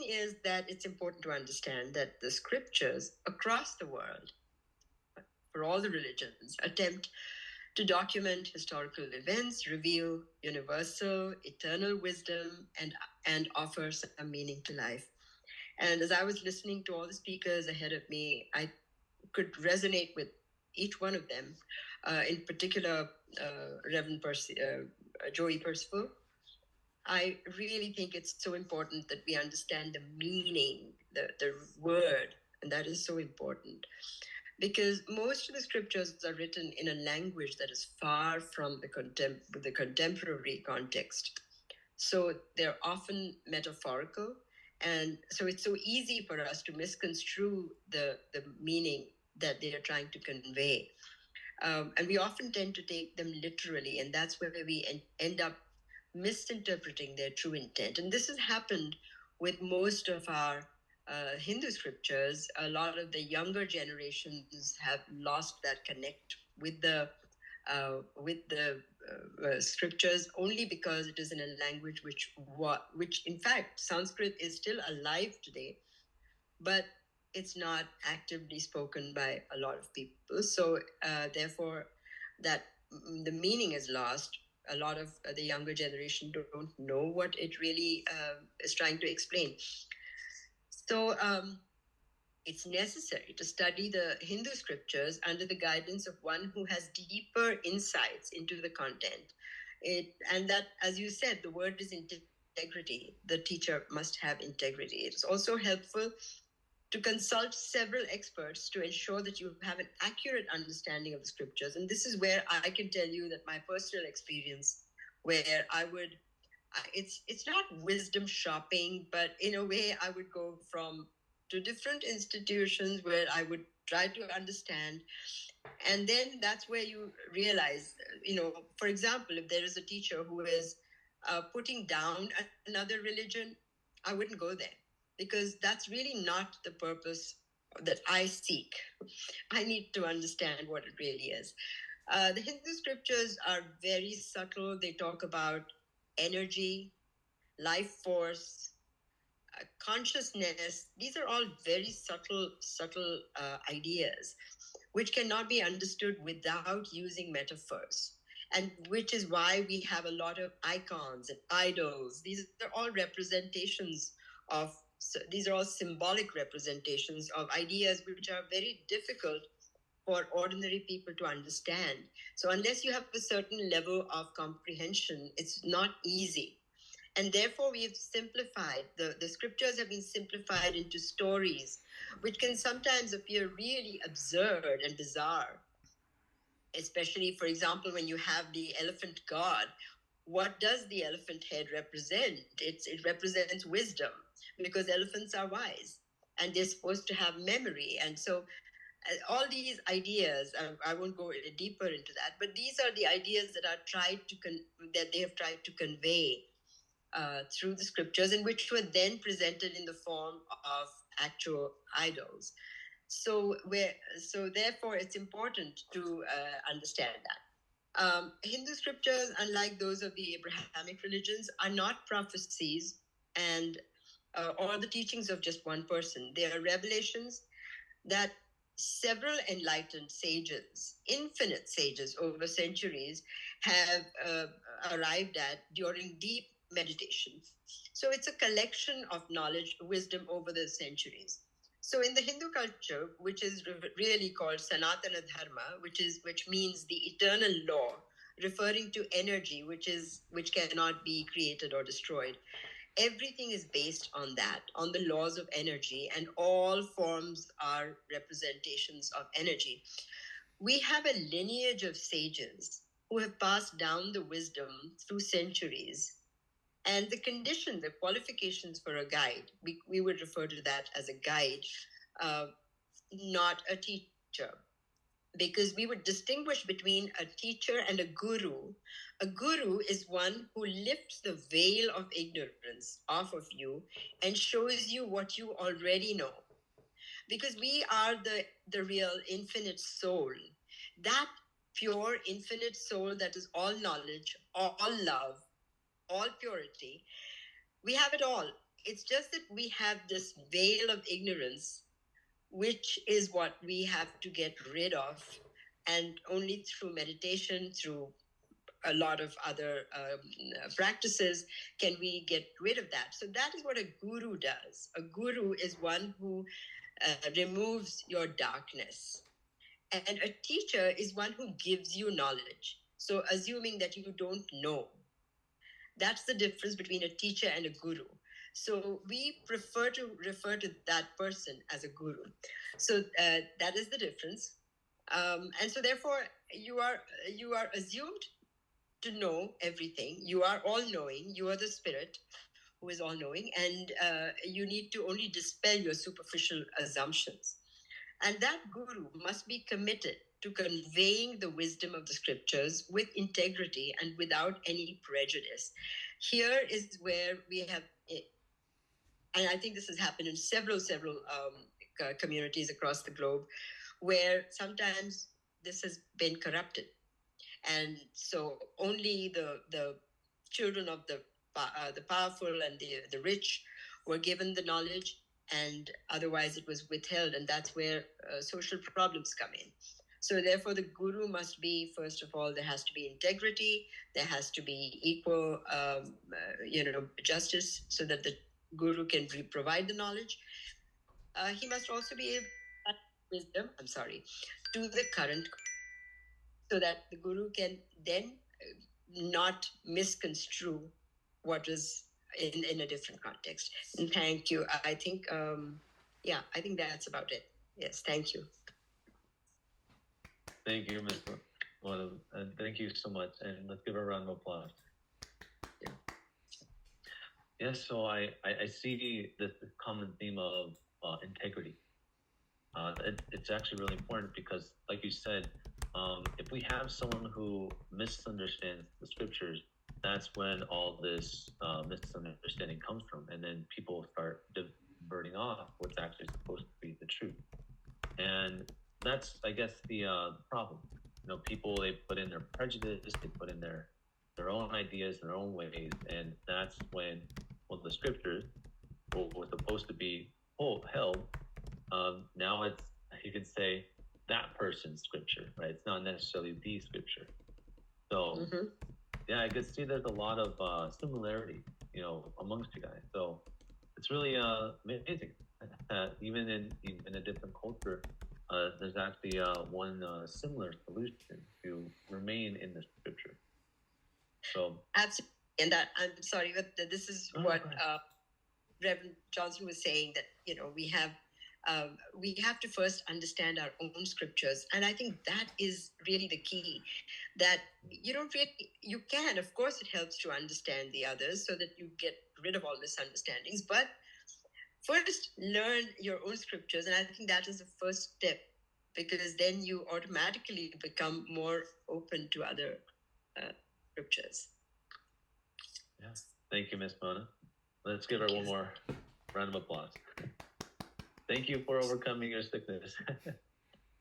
is that it's important to understand that the scriptures across the world, for all the religions, attempt to document historical events, reveal universal, eternal wisdom, and offer some meaning to life. And as I was listening to all the speakers ahead of me, I could resonate with each one of them. In particular, Reverend Joey Percival. I really think it's so important that we understand the meaning, the word, and that is so important. Because most of the scriptures are written in a language that is far from the contemporary context. So they're often metaphorical. And so it's so easy for us to misconstrue the meaning that they are trying to convey. And we often tend to take them literally, and that's where we end up misinterpreting their true intent. And this has happened with most of our Hindu scriptures. A lot of the younger generations have lost that connect with the scriptures only because it is in a language which in fact Sanskrit is still alive today, but it's not actively spoken by a lot of people. So therefore, that the meaning is lost. A lot of the younger generation don't know what it really is trying to explain. So it's necessary to study the Hindu scriptures under the guidance of one who has deeper insights into the content. And that, as you said, the word is integrity. The teacher must have integrity. It is also helpful to consult several experts to ensure that you have an accurate understanding of the scriptures. And this is where I can tell you that my personal experience, where it's not wisdom shopping, but in a way I would go to different institutions where I would try to understand. And then that's where you realize, for example, if there is a teacher who is putting down another religion, I wouldn't go there, because that's really not the purpose that I seek. I need to understand what it really is. The Hindu scriptures are very subtle. They talk about energy, life force, consciousness. These are all very subtle ideas, which cannot be understood without using metaphors. And which is why we have a lot of icons and idols. These are all representations of, these are all symbolic representations of ideas which are very difficult for ordinary people to understand. So unless you have a certain level of comprehension, it's not easy. And therefore, we've simplified, the scriptures have been simplified into stories, which can sometimes appear really absurd and bizarre. Especially, for example, when you have the elephant god, what does the elephant head represent? It represents wisdom, because elephants are wise and they're supposed to have memory. And so all these ideas, I won't go deeper into that, but these are the ideas that that they have tried to convey through the scriptures, and which were then presented in the form of actual idols. So therefore, it's important to understand that. Hindu scriptures, unlike those of the Abrahamic religions, are not prophecies and or the teachings of just one person. They are revelations that several enlightened sages, infinite sages over centuries, have arrived at during deep meditation. So it's a collection of knowledge, wisdom over the centuries. So in the Hindu culture, which is really called Sanatana Dharma, which means the eternal law, referring to energy, which cannot be created or destroyed, everything is based on that, on the laws of energy, and all forms are representations of energy. We have a lineage of sages who have passed down the wisdom through centuries. And the qualifications for a guide, we would refer to that as a guide, not a teacher, because we would distinguish between a teacher and a guru. A guru is one who lifts the veil of ignorance off of you and shows you what you already know. Because we are the real infinite soul, that pure infinite soul that is all knowledge, all love, all purity. We have it all It's just that we have this veil of ignorance, which is what we have to get rid of. And only through meditation, through a lot of other practices, can we get rid of that. So that is what a guru does. A guru is one who removes your darkness. And a teacher is one who gives you knowledge. So assuming that you don't know, that's the difference between a teacher and a guru. So we prefer to refer to that person as a guru. So that is the difference. And so therefore you are assumed to know everything. You are all knowing. You are the spirit who is all knowing, and you need to only dispel your superficial assumptions. And that guru must be committed to conveying the wisdom of the scriptures with integrity and without any prejudice. Here is where we have, and I think this has happened in several communities across the globe, where sometimes this has been corrupted. And so only the children of the powerful and the rich were given the knowledge, and otherwise it was withheld. And that's where social problems come in. So therefore the guru must be, first of all, there has to be integrity, there has to be equal justice, so that the guru can provide the knowledge. He must also be able to wisdom, to the current, so that the guru can then not misconstrue what is in a different context. And thank you. I think, I think that's about it. Yes, thank you. Thank you, Ms. Mona, and thank you so much. And let's give her a round of applause. Yeah. Yes, so I see this common theme of integrity. It's actually really important because, like you said, if we have someone who misunderstands the scriptures, that's when all this misunderstanding comes from, and then people start diverting off what's actually supposed to be the truth. And that's, I guess, the problem. People, they put in their prejudice, they put in their own ideas, their own ways, and that's when, the scriptures were supposed to be held. Now it's, you could say, that person's scripture, right? It's not necessarily the scripture. So, yeah, I could see there's a lot of similarity, amongst you guys. So it's really amazing. Even in a different culture, there's actually one similar solution to remain in the scripture. So absolutely, and that, I'm sorry, but this is what Reverend Johnson was saying, that we have to first understand our own scriptures. And I think that is really the key, that you can, of course, it helps to understand the others so that you get rid of all misunderstandings, but first learn your own scriptures. And I think that is the first step, because then you automatically become more open to other scriptures. Yes. Thank you, Ms. Mona. Let's give her one more round of applause. Thank you for overcoming your sickness.